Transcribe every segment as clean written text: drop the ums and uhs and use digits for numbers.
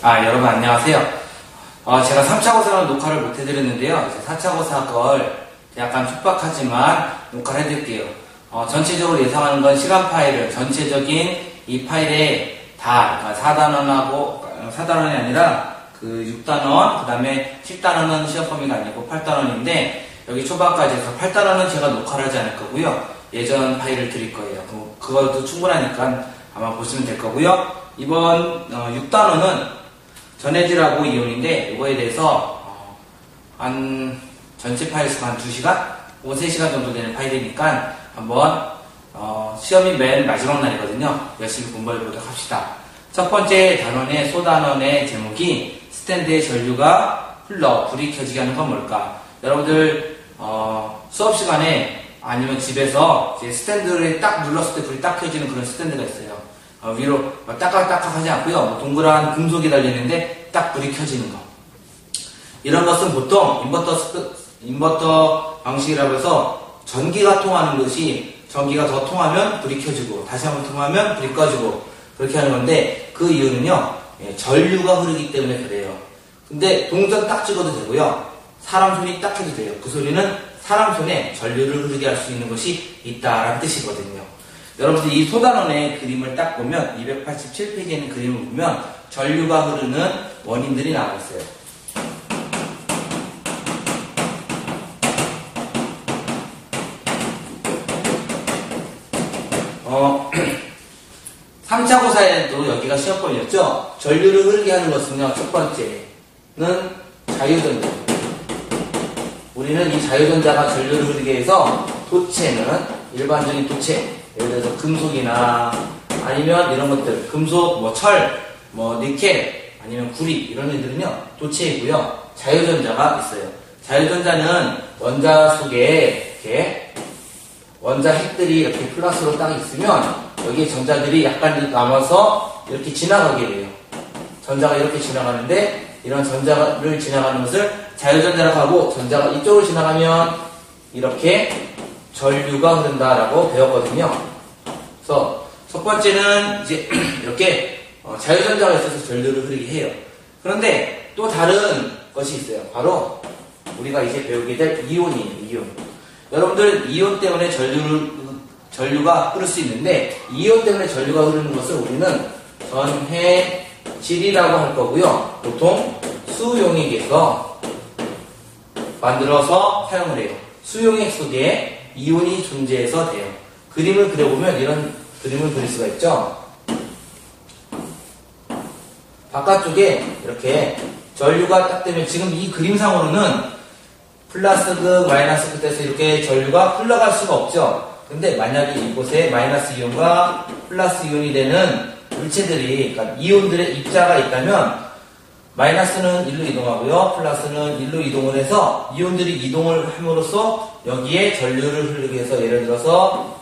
여러분 안녕하세요. 제가 3차 고사는 녹화를 못 해드렸는데요. 4차 고사 걸 약간 촉박하지만 녹화를 해드릴게요. 전체적으로 예상하는 건 시간 파일을 전체적인 이 파일에 다, 그러니까 4단원이 아니라 그 6단원, 그 다음에 7단원은 시험 범위가 아니고 8단원인데 여기 초반까지 해서 8단원은 제가 녹화를 하지 않을 거고요. 예전 파일을 드릴 거예요. 그것도 충분하니까 아마 보시면 될 거고요. 이번 6단원은 전해질하고 이온인데 이거에 대해서 한 전체 파일 수가 한 2시간? 혹은 3시간 정도 되는 파일이니까 한번 시험이 맨 마지막 날이거든요. 열심히 공부해 보도록 합시다. 첫 번째 단원의 소단원의 제목이 스탠드에 전류가 흘러 불이 켜지게 하는 건 뭘까? 여러분들 수업 시간에 아니면 집에서 이제 스탠드를 딱 눌렀을 때 불이 딱 켜지는 그런 스탠드가 있어요. 위로 딱딱딱딱 하지 않고요. 동그란 금속이 달리는데 딱 불이 켜지는 거. 이런 것은 보통 인버터 방식이라고 해서 전기가 통하는 것이 전기가 더 통하면 불이 켜지고 다시 한번 통하면 불이 꺼지고 그렇게 하는 건데 그 이유는요. 전류가 흐르기 때문에 그래요. 근데 동전 딱 찍어도 되고요. 사람 손이 딱 해도 돼요. 그 소리는 사람 손에 전류를 흐르게 할 수 있는 것이 있다라는 뜻이거든요. 여러분들 이 소단원의 그림을 딱 보면 287페이지에 있는 그림을 보면 전류가 흐르는 원인들이 나와 있어요. 3차 고사에도 여기가 시험범위였죠. 전류를 흐르게 하는 것은요. 첫 번째는 자유전자. 우리는 이 자유전자가 전류를 흐르게 해서 도체는 일반적인 도체, 예를 들어서 금속이나 아니면 이런 것들, 금속, 철, 니켈, 아니면 구리 이런 애들은요 도체이고요. 자유전자가 있어요. 자유전자는 원자 속에 이렇게 원자 핵들이 이렇게 플러스로 딱 있으면 여기에 전자들이 약간 남아서 이렇게 지나가게 돼요. 전자가 이렇게 지나가는데 이런 전자를 지나가는 것을 자유전자라고 하고 전자가 이쪽으로 지나가면 이렇게 전류가 흐른다라고 배웠거든요. 그래서 첫 번째는 이제 이렇게 자유전자가 있어서 전류를 흐르게 해요. 그런데 또 다른 것이 있어요. 바로 우리가 이제 배우게 될 이온이에요. 이온. 여러분들 이온 때문에 전류가 흐를 수 있는데 이온 때문에 전류가 흐르는 것을 우리는 전해질이라고 할 거고요. 보통 수용액에서 만들어서 사용을 해요. 수용액 속에 이온이 존재해서 돼요. 그림을 그려보면 이런 그림을 그릴 수가 있죠. 바깥쪽에 이렇게 전류가 딱 되면 지금 이 그림상으로는 플러스 극, 마이너스 극에서 이렇게 전류가 흘러갈 수가 없죠. 근데 만약에 이곳에 마이너스 이온과 플러스 이온이 되는 물체들이, 그러니까 이온들의 입자가 있다면 마이너스는 1로 이동하고요. 플러스는 1로 이동을 해서 이온들이 이동을 함으로써 여기에 전류를 흐르게 해서 예를 들어서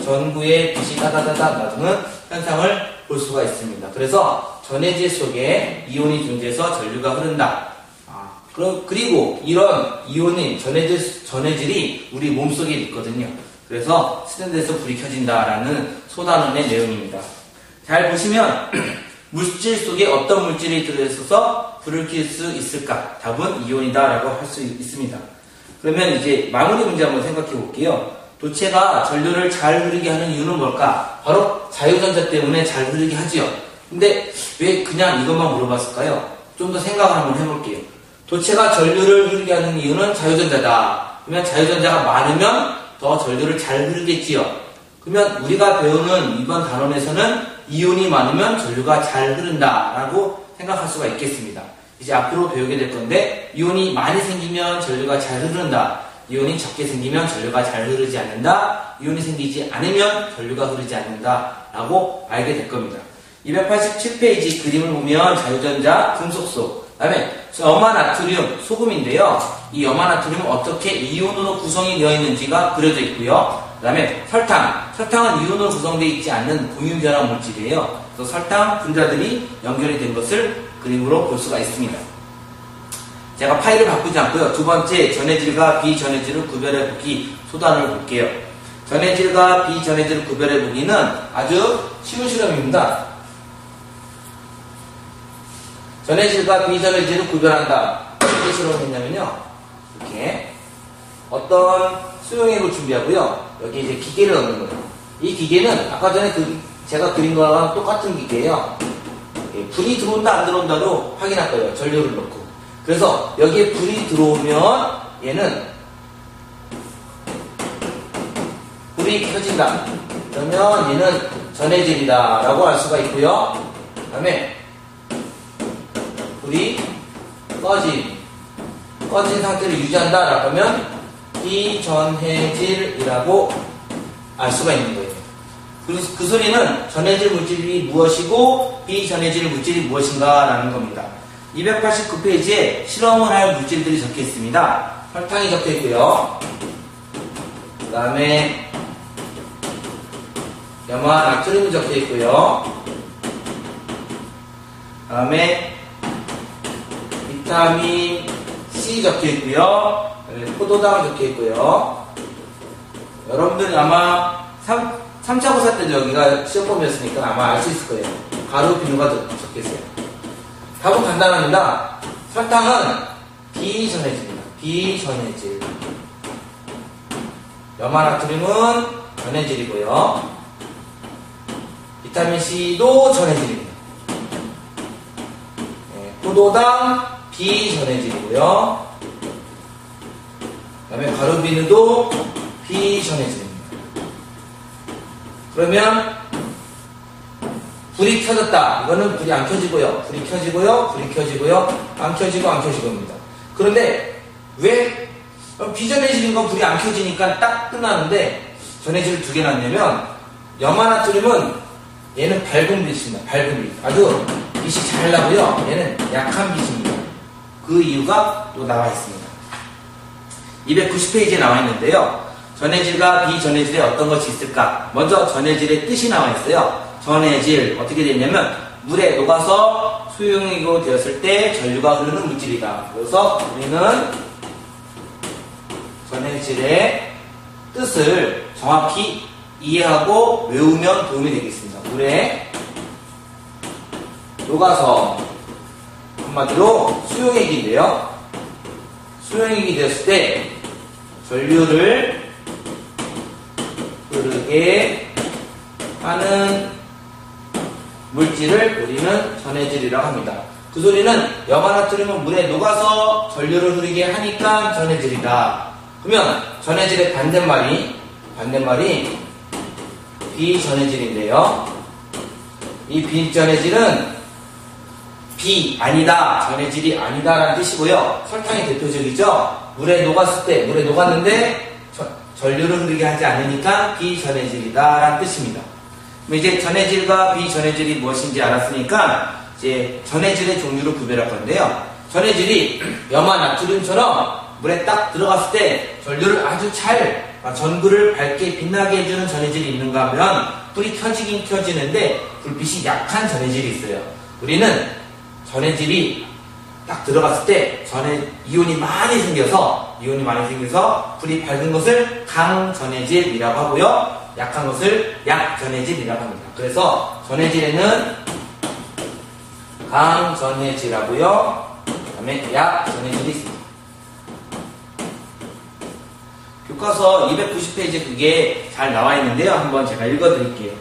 전구에 빛이 따다다닥 나두는 현상을 볼 수가 있습니다. 그래서 전해질 속에 이온이 존재해서 전류가 흐른다. 그리고 이런 이온이 전해질이 우리 몸속에 있거든요. 그래서 스탠드에서 불이 켜진다라는 소단원의 내용입니다. 잘 보시면 물질 속에 어떤 물질이 들어있어서 불을 켤 수 있을까? 답은 이온이다라고 할 수 있습니다. 그러면 이제 마무리 문제 한번 생각해 볼게요. 도체가 전류를 잘 흐르게 하는 이유는 뭘까? 바로 자유전자 때문에 잘 흐르게 하지요. 근데 왜 그냥 이것만 물어봤을까요? 좀 더 생각을 한번 해볼게요. 도체가 전류를 흐르게 하는 이유는 자유전자다. 그러면 자유전자가 많으면 더 전류를 잘 흐르겠지요. 그러면 우리가 배우는 이번 단원에서는 이온이 많으면 전류가 잘 흐른다라고 생각할 수가 있겠습니다. 이제 앞으로 배우게 될 건데 이온이 많이 생기면 전류가 잘 흐른다. 이온이 적게 생기면 전류가 잘 흐르지 않는다. 이온이 생기지 않으면 전류가 흐르지 않는다라고 알게 될 겁니다. 287페이지 그림을 보면 자유전자, 금속소, 그 다음에 염화나트륨, 소금인데요. 이 염화나트륨은 어떻게 이온으로 구성이 되어 있는지가 그려져 있고요. 그 다음에 설탕은 이온으로 구성되어 있지 않는 공유결합 물질이에요. 그래서 설탕 분자들이 연결이 된 것을 그림으로 볼 수가 있습니다. 제가 파일을 바꾸지 않고요. 두 번째, 전해질과 비전해질을 구별해 보기 소단을 볼게요. 전해질과 비전해질을 구별해 보기는 아주 쉬운 실험입니다. 전해질과 비전해질을 구별한다. 어떻게 실험했냐면요. 이렇게 어떤 수용액을 준비하고요. 여기 이제 기계를 넣는 거예요. 이 기계는 아까 전에 제가 그린 거랑 똑같은 기계예요. 불이 들어온다 안 들어온다도 확인할 거예요. 전류를 넣고. 그래서 여기에 불이 들어오면 얘는 불이 켜진다. 그러면 얘는 전해질이다 라고 알 수가 있고요. 그 다음에 불이 꺼진 상태를 유지한다 라고 하면 비전해질이라고 알 수가 있는 거예요. 그 소리는 전해질 물질이 무엇이고 비전해질 물질이 무엇인가 라는 겁니다. 289페이지에 실험을 할 물질들이 적혀 있습니다. 설탕이 적혀 있고요. 그 다음에 염화나트륨이 적혀 있고요. 그 다음에 비타민 C 적혀 있고요. 포도당 적혀 있고요. 여러분들 아마 3차 고사 때 여기가 시험범위였으니까 아마 알 수 있을 거예요. 가루, 비누가 적혀 있어요. 답은 간단합니다. 설탕은 비전해질입니다. 비전해질. 염화나트륨은 전해질이고요. 비타민 C도 전해질입니다. 포도당 비전해질이고요. 그 다음에 가루, 비누도 비전해질입니다. 그러면 불이 켜졌다. 이거는 불이 안 켜지고요. 불이 켜지고요. 불이 켜지고요. 안 켜지고 안 켜지고입니다. 그런데 왜 비전해질인 건 불이 안 켜지니까 딱 끝나는데 전해질을 두 개 놨냐면 염화나트륨은 얘는 밝은 빛입니다. 밝은 빛. 아주 빛이 잘 나고요. 얘는 약한 빛입니다. 그 이유가 또 나와 있습니다. 290페이지에 나와 있는데요. 전해질과 비전해질에 어떤 것이 있을까? 먼저 전해질의 뜻이 나와 있어요. 전해질 어떻게 되냐면 물에 녹아서 수용액으로 되었을 때 전류가 흐르는 물질이다. 그래서 우리는 전해질의 뜻을 정확히 이해하고 외우면 도움이 되겠습니다. 물에 녹아서 한마디로 수용액인데요. 수용액이 되었을 때 전류를 흐르게 하는 물질을 우리는 전해질이라고 합니다. 그 소리는 염화나트륨은 물에 녹아서 전류를 흐르게 하니까 전해질이다. 그러면 전해질의 반대말이 비전해질인데요. 이 비전해질은 아니다, 전해질이 아니다라는 뜻이고요. 설탕이 대표적이죠. 물에 녹았는데 전류를 흐르게 하지 않으니까 비전해질이다라는 뜻입니다. 그럼 이제 전해질과 비전해질이 무엇인지 알았으니까 이제 전해질의 종류를 구별할 건데요. 전해질이 염화나트륨처럼 물에 딱 들어갔을 때 전류를 아주 잘 전구를 밝게 빛나게 해주는 전해질이 있는가 하면 불이 켜지긴 켜지는데 불빛이 약한 전해질이 있어요. 우리는 전해질이 딱 들어갔을 때 이온이 많이 생겨서 불이 밝은 것을 강전해질이라고 하고요. 약한 것을 약전해질이라고 합니다. 그래서 전해질에는 강전해질하고요. 그 다음에 약전해질이 있습니다. 교과서 290페이지에 그게 잘 나와 있는데요. 한번 제가 읽어드릴게요.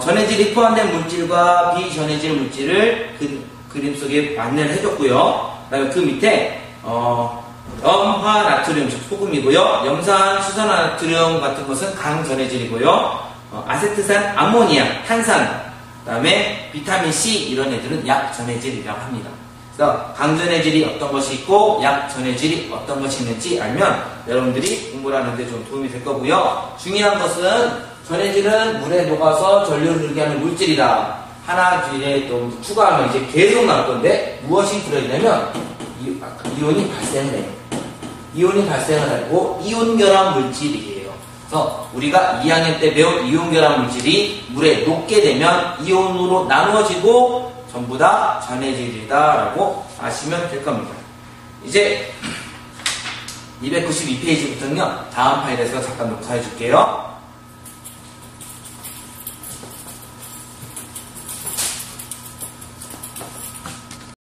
전해질이 포함된 물질과 비전해질 물질을 그림 속에 안내를 해줬고요. 그 다음에 그 밑에 염화나트륨, 즉 소금이고요. 염산, 수산화나트륨 같은 것은 강전해질이고요. 아세트산, 아모니아, 탄산, 그 다음에 비타민 C 이런 애들은 약전해질이라고 합니다. 그래서 강전해질이 어떤 것이 있고 약전해질이 어떤 것이 있는지 알면 여러분들이 공부를 하는데 좀 도움이 될 거고요. 중요한 것은 전해질은 물에 녹아서 전류를 흐르게 하는 물질이다. 하나 뒤에 또 추가하면 이제 계속 나올 건데 무엇이 들어있냐면 이온이 발생을 해요. 이온이 발생을 하고 이온결합 물질이에요. 그래서 우리가 2학년 때 배운 이온결합 물질이 물에 녹게 되면 이온으로 나누어지고 전부 다 전해질이다 라고 아시면 될 겁니다. 이제 292페이지부터는요 다음 파일에서 잠깐 녹화해 줄게요.